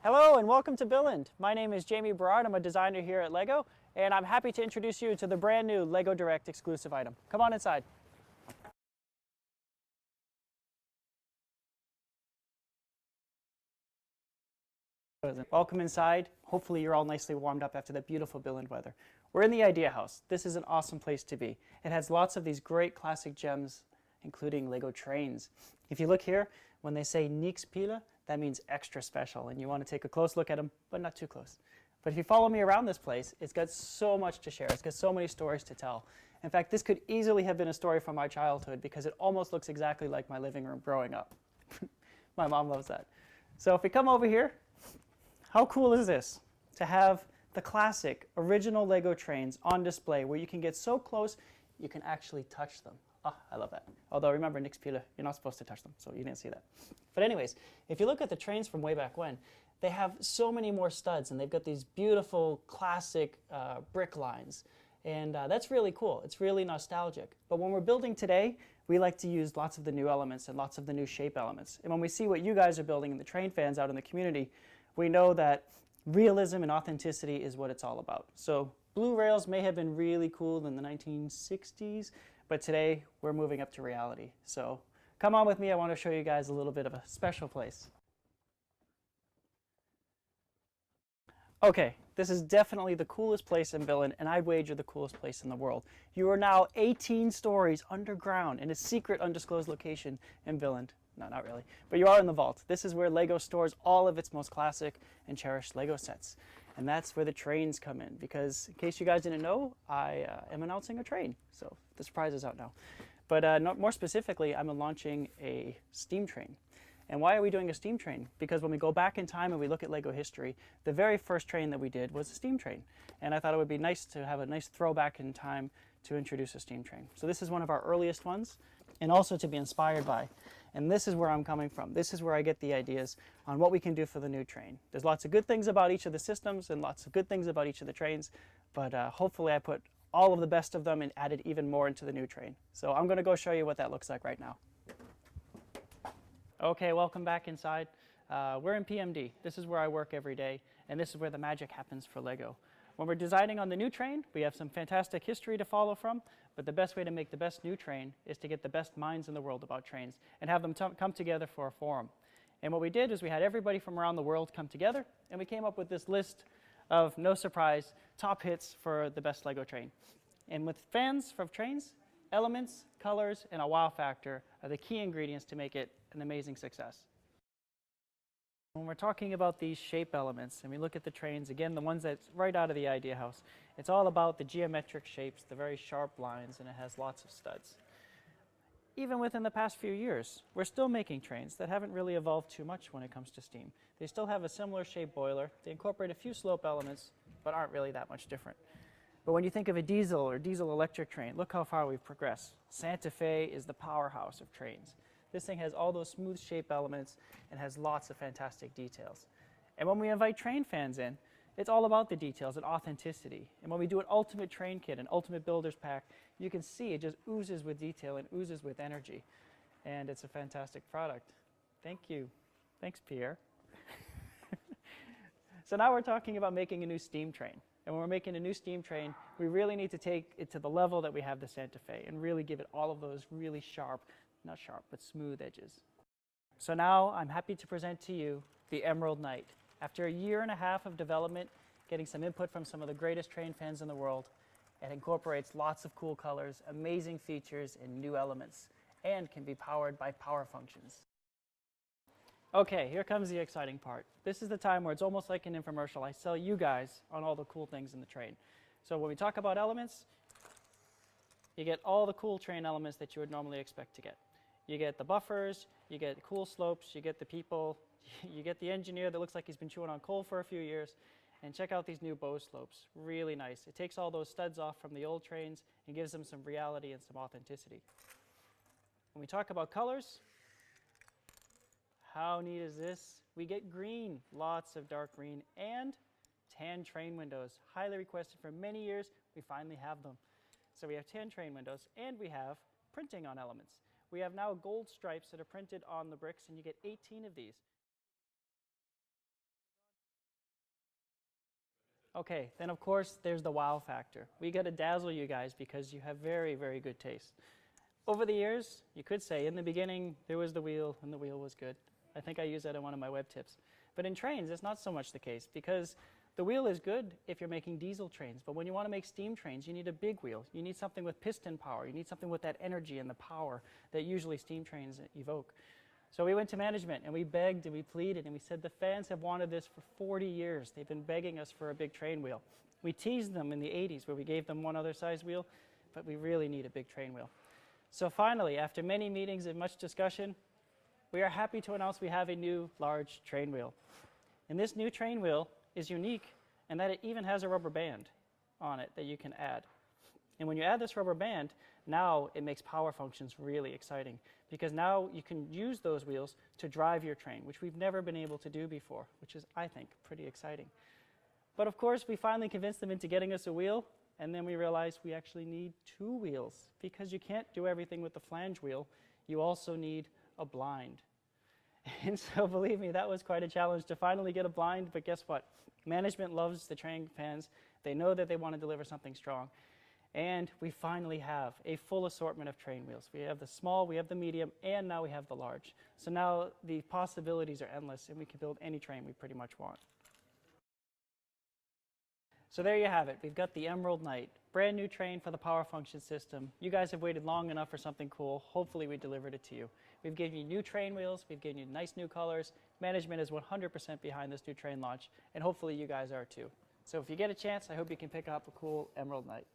Hello and welcome to Billund. My name is Jamie Berard. I'm a designer here at LEGO, and I'm happy to introduce you to the brand new LEGO Direct exclusive item. Come on inside. Welcome inside. Hopefully you're all nicely warmed up after that beautiful Billund weather. We're in the Idea House. This is an awesome place to be. It has lots of these great classic gems, including Lego trains. If you look here, when they say Nix Pila, that means extra special, and you want to take a close look at them, but not too close. But if you follow me around this place, it's got so much to share. It's got so many stories to tell. In fact, this could easily have been a story from my childhood because it almost looks exactly like my living room growing up. My mom loves that. So if we come over here, how cool is this to have the classic original Lego trains on display where you can get so close you can actually touch them. Oh, I love that. Although remember, Nix Pila, you're not supposed to touch them, so you didn't see that. But anyways, if you look at the trains from way back when, they have so many more studs, and they've got these beautiful classic brick lines. And that's really cool. It's really nostalgic. But when we're building today, we like to use lots of the new elements and lots of the new shape elements. And when we see what you guys are building and the train fans out in the community, we know that realism and authenticity is what it's all about. So blue rails may have been really cool in the 1960s, but today we're moving up to reality. So come on with me, I want to show you guys a little bit of a special place. Okay, this is definitely the coolest place in Billund, and I'd wager the coolest place in the world. You are now 18 stories underground in a secret undisclosed location in Billund. No, not really, but you are in the vault. This is where LEGO stores all of its most classic and cherished LEGO sets. And that's where the trains come in, because in case you guys didn't know, I am announcing a train. So the surprise is out now. But more specifically, I'm launching a steam train. And why are we doing a steam train? Because when we go back in time and we look at LEGO history, the very first train that we did was a steam train. And I thought it would be nice to have a nice throwback in time to introduce a steam train. So this is one of our earliest ones, and also to be inspired by. And this is where I'm coming from. This is where I get the ideas on what we can do for the new train. There's lots of good things about each of the systems and lots of good things about each of the trains, but hopefully I put all of the best of them and added even more into the new train. So I'm going to go show you what that looks like right now. Okay, welcome back inside. We're in PMD. This is where I work every day, and this is where the magic happens for LEGO. When we're designing on the new train, we have some fantastic history to follow from, but the best way to make the best new train is to get the best minds in the world about trains and have them come together for a forum. And what we did is we had everybody from around the world come together, and we came up with this list of, no surprise, top hits for the best LEGO train. And with fans of trains, elements, colors, and a wow factor are the key ingredients to make it an amazing success. When we're talking about these shape elements and we look at the trains, again, the ones that's right out of the Idea House, it's all about the geometric shapes, the very sharp lines, and it has lots of studs. Even within the past few years, we're still making trains that haven't really evolved too much when it comes to steam. They still have a similar shaped boiler. They incorporate a few slope elements, but aren't really that much different. But when you think of a diesel or diesel electric train, look how far we've progressed. Santa Fe is the powerhouse of trains. This thing has all those smooth shape elements and has lots of fantastic details. And when we invite train fans in, it's all about the details and authenticity. And when we do an ultimate train kit, an ultimate builder's pack, you can see it just oozes with detail and oozes with energy. And it's a fantastic product. Thank you. Thanks, Pierre. So now we're talking about making a new steam train. And when we're making a new steam train, we really need to take it to the level that we have the Santa Fe and really give it all of those really sharp, not sharp, but smooth edges. So now I'm happy to present to you the Emerald Knight. After a year and a half of development, getting some input from some of the greatest train fans in the world, it incorporates lots of cool colors, amazing features, and new elements, and can be powered by power functions. Okay, here comes the exciting part. This is the time where it's almost like an infomercial. I sell you guys on all the cool things in the train. So when we talk about elements, you get all the cool train elements that you would normally expect to get. You get the buffers, you get cool slopes, you get the people, you get the engineer that looks like he's been chewing on coal for a few years, and check out these new bow slopes. Really nice. It takes all those studs off from the old trains and gives them some reality and some authenticity. When we talk about colors, how neat is this? We get green, lots of dark green, and tan train windows. Highly requested for many years. We finally have them. So we have tan train windows, and we have printing on elements. We have now gold stripes that are printed on the bricks, and you get 18 of these. Okay, then of course there's the wow factor. We got to dazzle you guys because you have very, very good taste. Over the years, you could say in the beginning there was the wheel and the wheel was good. I think I use that in one of my web tips. But in trains, it's not so much the case because the wheel is good if you're making diesel trains, but when you want to make steam trains, you need a big wheel. You need something with piston power. You need something with that energy and the power that usually steam trains evoke. So we went to management and we begged and we pleaded and we said the fans have wanted this for 40 years. They've been begging us for a big train wheel. We teased them in the 80s where we gave them one other size wheel, but we really need a big train wheel. So finally, after many meetings and much discussion, we are happy to announce we have a new large train wheel. And this new train wheel is unique in that it even has a rubber band on it that you can add. And when you add this rubber band, now it makes power functions really exciting because now you can use those wheels to drive your train, which we've never been able to do before, which is, I think, pretty exciting. But of course, we finally convinced them into getting us a wheel, and then we realized we actually need two wheels because you can't do everything with the flange wheel. You also need a blind. And so believe me, that was quite a challenge to finally get a blind, but guess what? Management loves the train fans. They know that they want to deliver something strong. And we finally have a full assortment of train wheels. We have the small, we have the medium, and now we have the large. So now the possibilities are endless, and we can build any train we pretty much want. So there you have it. We've got the Emerald Knight, brand new train for the power function system. You guys have waited long enough for something cool. Hopefully we delivered it to you. We've given you new train wheels. We've given you nice new colors. Management is 100% behind this new train launch, and hopefully you guys are too. So if you get a chance, I hope you can pick up a cool Emerald Knight.